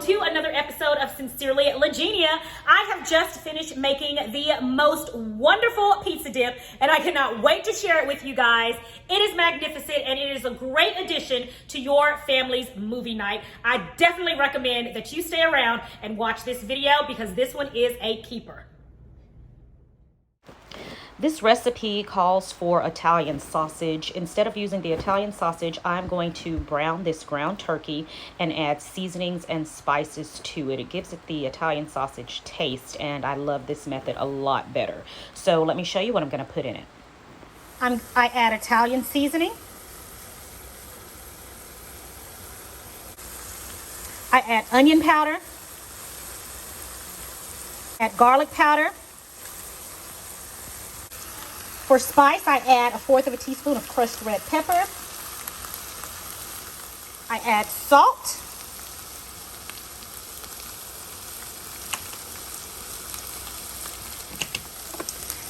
to another episode of Sincerely Legenia. I have just finished making the most wonderful pizza dip, and I cannot wait to share it with you guys. It is magnificent, and it is a great addition to your family's movie night. I definitely recommend that you stay around and watch this video because this one is a keeper. This recipe calls for Italian sausage. Instead of using the Italian sausage, I'm going to brown this ground turkey and add seasonings and spices to it. It gives it the Italian sausage taste, and I love this method a lot better. So let me show you what I'm going to put in it. I add Italian seasoning. I add onion powder. Add garlic powder. For spice, I add 1/4 teaspoon of crushed red pepper. I add salt.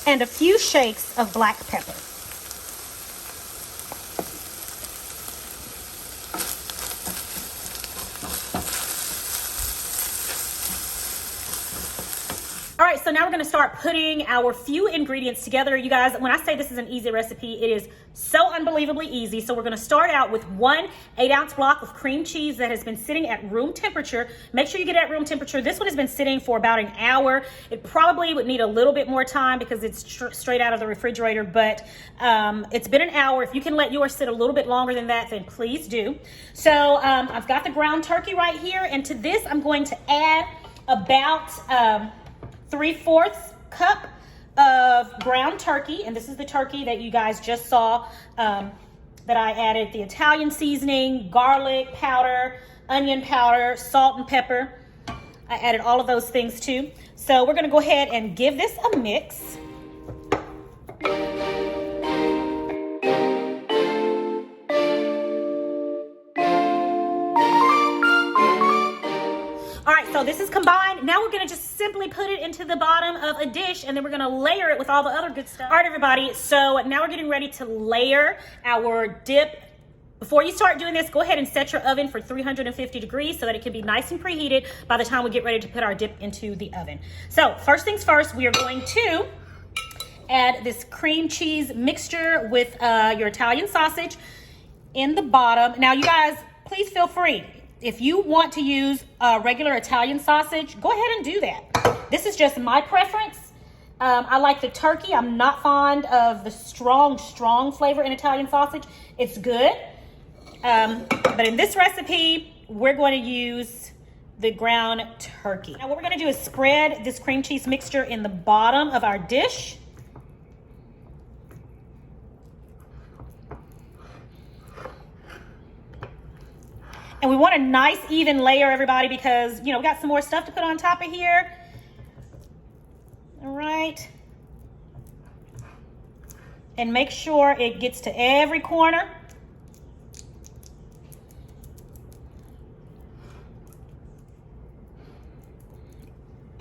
And a few shakes of black pepper. All right, so now we're gonna start putting our few ingredients together. You guys, when I say this is an easy recipe, it is so unbelievably easy. So we're gonna start out with 1 8-ounce block of cream cheese that has been sitting at room temperature. Make sure you get it at room temperature. This one has been sitting for about an hour. It probably would need a little bit more time because it's straight out of the refrigerator, but it's been an hour. If you can let yours sit a little bit longer than that, then please do. So I've got the ground turkey right here, and to this I'm going to add about 3/4 cup of ground turkey, and this is the turkey that you guys just saw that I added the Italian seasoning, garlic powder, onion powder, salt and pepper. I added all of those things too. So we're gonna go ahead and give this a mix. All right, so this is combined. Now we're gonna just simply put it into the bottom of a dish, and then we're gonna layer it with all the other good stuff. All right, everybody, so now we're getting ready to layer our dip. Before you start doing this, go ahead and set your oven for 350 degrees so that it can be nice and preheated by the time we get ready to put our dip into the oven. So first things first, we are going to add this cream cheese mixture with your Italian sausage in the bottom. Now, you guys, please feel free. If you want to use regular Italian sausage, go ahead and do that. This is just my preference. I like the turkey. I'm not fond of the strong flavor in Italian sausage. It's good. But in this recipe, we're going to use the ground turkey. Now what we're going to do is spread this cream cheese mixture in the bottom of our dish. And we want a nice even layer, everybody, because, you know, we got some more stuff to put on top of here. All right. And make sure it gets to every corner.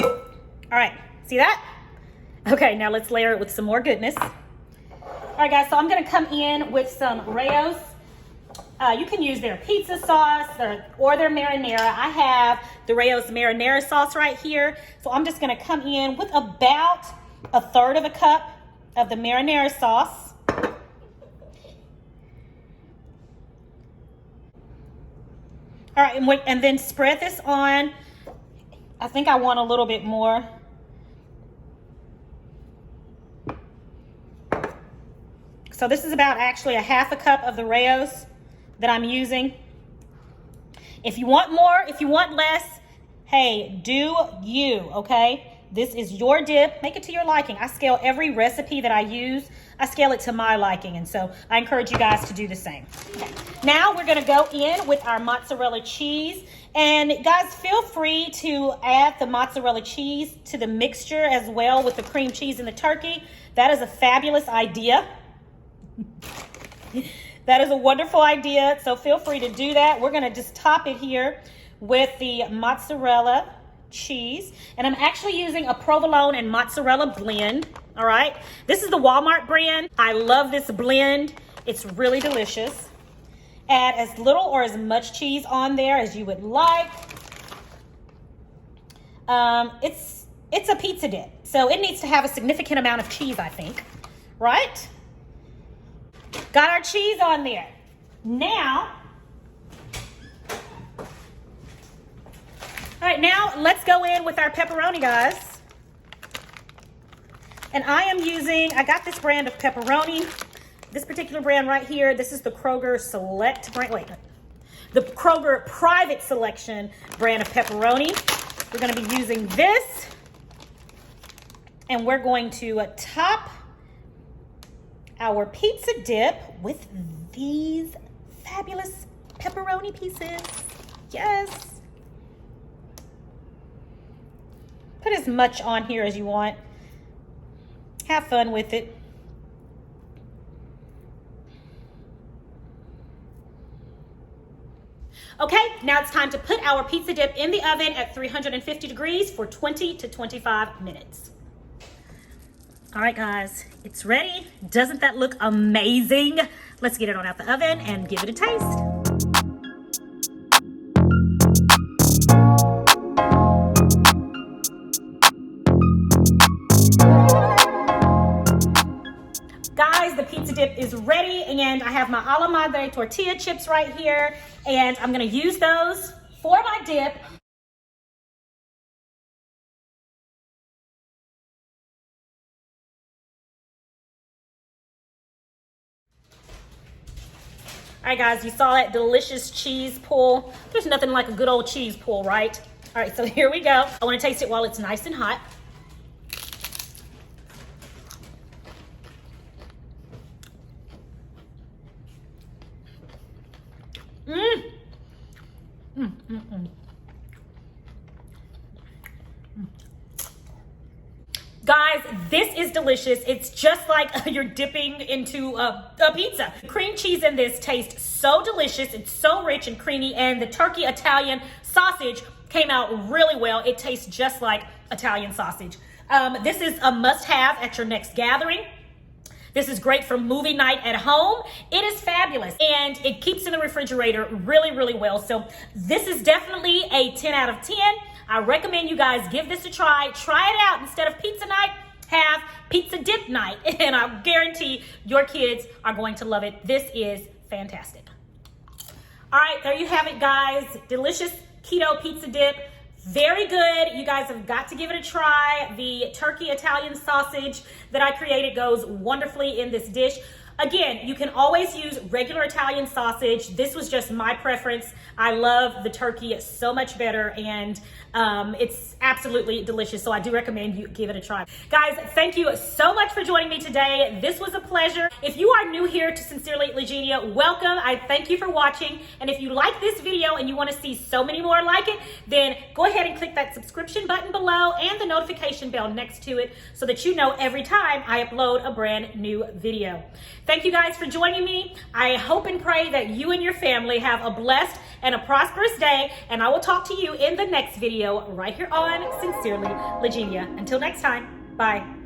All right, see that? Okay, now let's layer it with some more goodness. All right, guys, so I'm gonna come in with some Rao's. You can use their pizza sauce or their marinara. I have the Rao's marinara sauce right here. So I'm just gonna come in with about 1/3 cup of the marinara sauce. All right, and then spread this on. I think I want a little bit more. So this is about actually 1/2 cup of the Rao's that I'm using. If you want more, if you want less, hey, do you, okay? This is your dip. Make it to your liking. I scale every recipe that I use. I scale it to my liking, and so I encourage you guys to do the same. Okay. Now we're gonna go in with our mozzarella cheese. And guys, feel free to add the mozzarella cheese to the mixture as well with the cream cheese and the turkey. That is a fabulous idea. That is a wonderful idea, so feel free to do that. We're gonna just top it here with the mozzarella cheese. And I'm actually using a provolone and mozzarella blend, all right? This is the Walmart brand. I love this blend. It's really delicious. Add as little or as much cheese on there as you would like. It's a pizza dip, so it needs to have a significant amount of cheese, I think, right? Got our cheese on there. Now, all right, now let's go in with our pepperoni, guys. And I got this brand of pepperoni, this particular brand right here. This is the Kroger Select brand, the Kroger Private Selection brand of pepperoni. We're gonna be using this, and we're going to top our pizza dip with these fabulous pepperoni pieces. Yes. Put as much on here as you want. Have fun with it. Okay, now it's time to put our pizza dip in the oven at 350 degrees for 20 to 25 minutes. All right, guys, it's ready. Doesn't that look amazing? Let's get it on out the oven and give it a taste. Guys, the pizza dip is ready, and I have my a la madre tortilla chips right here, and I'm gonna use those for my dip. All right, guys, you saw that delicious cheese pull. There's nothing like a good old cheese pull, right? All right, so here we go. I wanna taste it while it's nice and hot. Guys, this is delicious. It's just like you're dipping into a pizza. The cream cheese in this tastes so delicious. It's so rich and creamy, and the turkey Italian sausage came out really well. It tastes just like Italian sausage. This is a must-have at your next gathering. This is great for movie night at home. It is fabulous, and it keeps in the refrigerator really, really well. So this is definitely a 10 out of 10. I recommend you guys give this a try. Try it out. Instead of pizza night, have pizza dip night, and I guarantee your kids are going to love it. This is fantastic. All right, there you have it, guys. Delicious keto pizza dip. Very good. You guys have got to give it a try. The turkey Italian sausage that I created goes wonderfully in this dish. Again, you can always use regular Italian sausage. This was just my preference. I love the turkey so much better, and it's absolutely delicious. So I do recommend you give it a try. Guys, thank you so much for joining me today. This was a pleasure. If you are new here to Sincerely Legenia, welcome. I thank you for watching. And if you like this video and you want to see so many more like it, then go ahead and click that subscription button below and the notification bell next to it so that you know every time I upload a brand new video. Thank you guys for joining me. I hope and pray that you and your family have a blessed and a prosperous day, and I will talk to you in the next video right here on Sincerely Legenia. Until next time, bye.